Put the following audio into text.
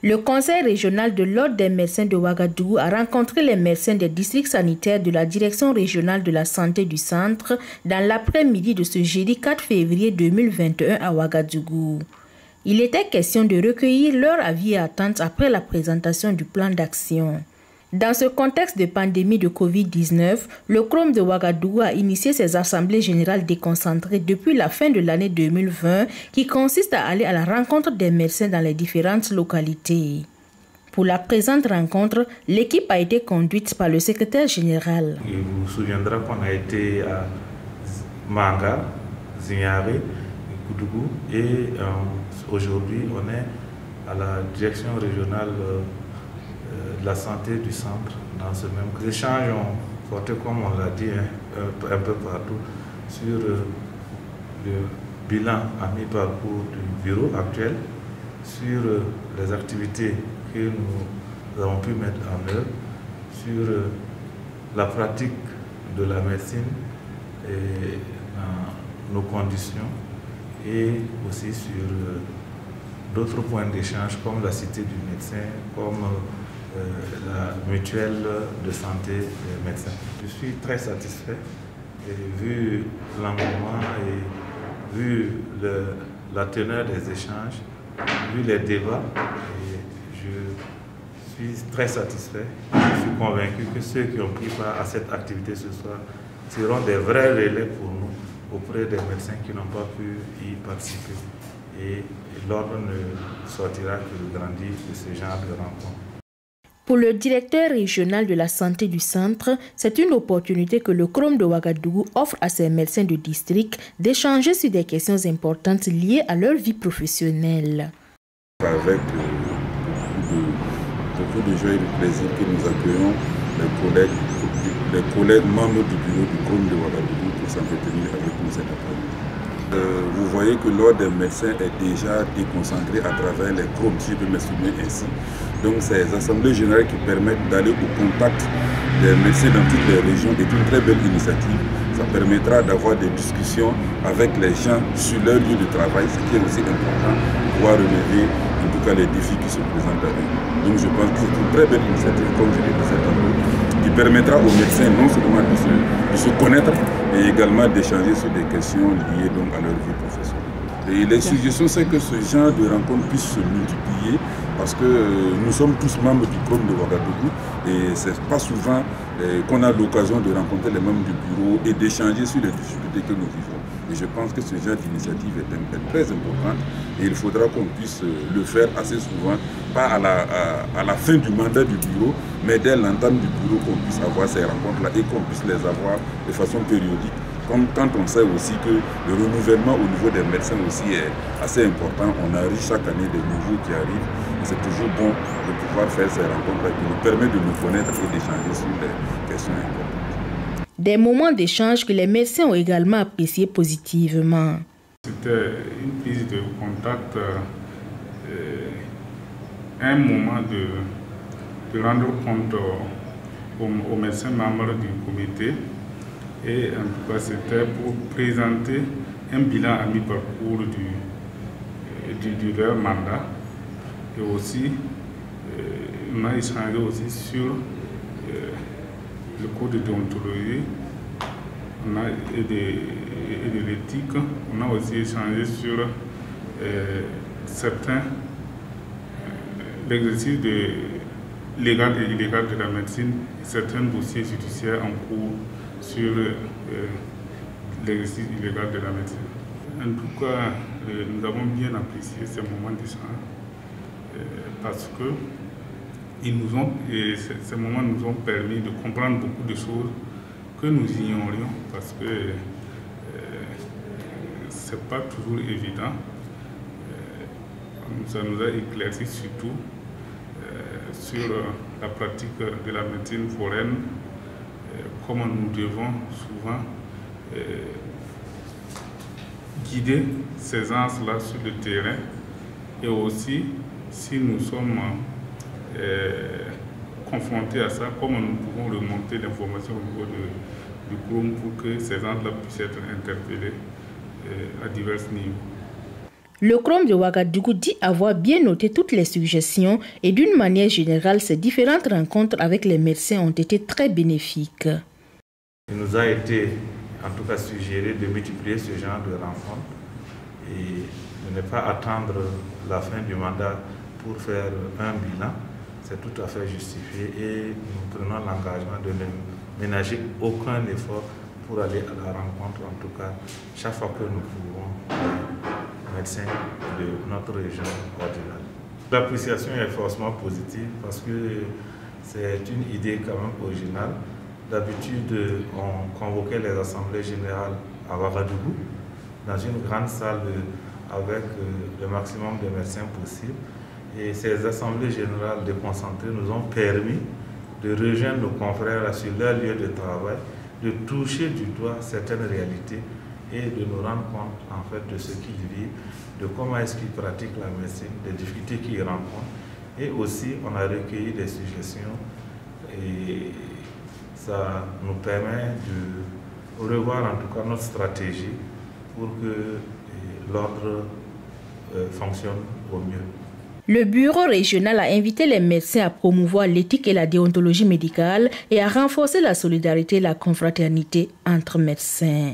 Le conseil régional de l'Ordre des médecins de Ouagadougou a rencontré les médecins des districts sanitaires de la direction régionale de la santé du centre dans l'après-midi de ce jeudi 4 février 2021 à Ouagadougou. Il était question de recueillir leurs avis et attentes après la présentation du plan d'action. Dans ce contexte de pandémie de Covid-19, le CROM de Ouagadougou a initié ses assemblées générales déconcentrées depuis la fin de l'année 2020 qui consiste à aller à la rencontre des médecins dans les différentes localités. Pour la présente rencontre, l'équipe a été conduite par le secrétaire général. Il vous souviendra qu'on a été à Manga, Zignaré, Koudougou et aujourd'hui on est à la direction régionale de la santé du centre. Dans ce même les échanges ont porté, comme on l'a dit, un peu partout sur le bilan à mi-parcours du bureau actuel, sur les activités que nous avons pu mettre en œuvre, sur la pratique de la médecine et dans nos conditions, et aussi sur d'autres points d'échange comme la cité du médecin, comme la mutuelle de santé des médecins. Je suis très satisfait et vu l'engouement et vu la teneur des échanges, vu les débats, et je suis très satisfait. Je suis convaincu que ceux qui ont pris part à cette activité ce soir seront des vrais relais pour nous auprès des médecins qui n'ont pas pu y participer. Et l'ordre ne sortira que grandi de ce genre de rencontres. Pour le directeur régional de la santé du centre, c'est une opportunité que le CROM de Ouagadougou offre à ses médecins de district d'échanger sur des questions importantes liées à leur vie professionnelle. Avec beaucoup de joie et de plaisir que nous accueillons les collègues membres du bureau du CROM de Ouagadougou pour s'entretenir avec nous cet après-midi. Vous voyez que l'ordre des médecins est déjà déconcentré à travers les CROM, si je peux m'exprimer ainsi. Donc ces assemblées générales qui permettent d'aller au contact des médecins dans toutes les régions est une très belle initiative. Ça permettra d'avoir des discussions avec les gens sur leur lieu de travail, ce qui est aussi important, pour pouvoir relever en tout cas les défis qui se présentent à eux. Donc je pense que c'est une très belle initiative, comme je l'ai dit cette année, qui permettra aux médecins non seulement de se connaître, mais également d'échanger sur des questions liées donc à leur vie professionnelle. Et les suggestions, c'est que ce genre de rencontres puisse se multiplier parce que nous sommes tous membres du CROM de Ouagadougou et ce n'est pas souvent qu'on a l'occasion de rencontrer les membres du bureau et d'échanger sur les difficultés que nous vivons. Et je pense que ce genre d'initiative est très importante et il faudra qu'on puisse le faire assez souvent, pas à la fin du mandat du bureau, mais dès l'entame du bureau qu'on puisse avoir ces rencontres-là et qu'on puisse les avoir de façon périodique. Comme quand on sait aussi que le renouvellement au niveau des médecins aussi est assez important, on a chaque année des nouveaux qui arrivent et c'est toujours bon de pouvoir faire ces rencontres qui nous permettent de nous connaître et d'échanger sur des questions importantes. Des moments d'échange que les médecins ont également appréciés positivement. C'était une prise de contact, un moment de rendre compte aux médecins membres du comité. Et en tout cas, c'était pour présenter un bilan à mi-parcours de leur mandat. Et aussi, on a échangé aussi sur le code de déontologie et de l'éthique. On a aussi échangé sur l'exercice légal et illégal de la médecine, certains dossiers judiciaires en cours sur l'exercice illégal de la médecine. En tout cas, nous avons bien apprécié ces moments d'échange parce que ces moments nous ont permis de comprendre beaucoup de choses que nous ignorions parce que ce n'est pas toujours évident. Ça nous a éclairci surtout sur la pratique de la médecine foraine, comment nous devons souvent guider ces ans-là sur le terrain et aussi si nous sommes confrontés à ça, comment nous pouvons remonter l'information au niveau du CROM pour que ces gens-là puissent être interpellés à divers niveaux. Le CROM de Ouagadougou dit avoir bien noté toutes les suggestions et d'une manière générale, ces différentes rencontres avec les médecins ont été très bénéfiques. Il nous a été en tout cas suggéré de multiplier ce genre de rencontres et de ne pas attendre la fin du mandat pour faire un bilan. C'est tout à fait justifié et nous prenons l'engagement de ne ménager aucun effort pour aller à la rencontre, en tout cas chaque fois que nous pouvons, médecins de notre région ordinale. L'appréciation est forcément positive parce que c'est une idée quand même originale. D'habitude, on convoquait les assemblées générales à Ouagadougou, dans une grande salle avec le maximum de médecins possible. Et ces assemblées générales déconcentrées nous ont permis de rejoindre nos confrères sur leur lieu de travail, de toucher du doigt certaines réalités et de nous rendre compte en fait de ce qu'ils vivent, de comment est-ce qu'ils pratiquent la médecine, des difficultés qu'ils rencontrent. Et aussi, on a recueilli des suggestions et ça nous permet de revoir en tout cas notre stratégie pour que l'ordre fonctionne au mieux. Le bureau régional a invité les médecins à promouvoir l'éthique et la déontologie médicale et à renforcer la solidarité et la confraternité entre médecins.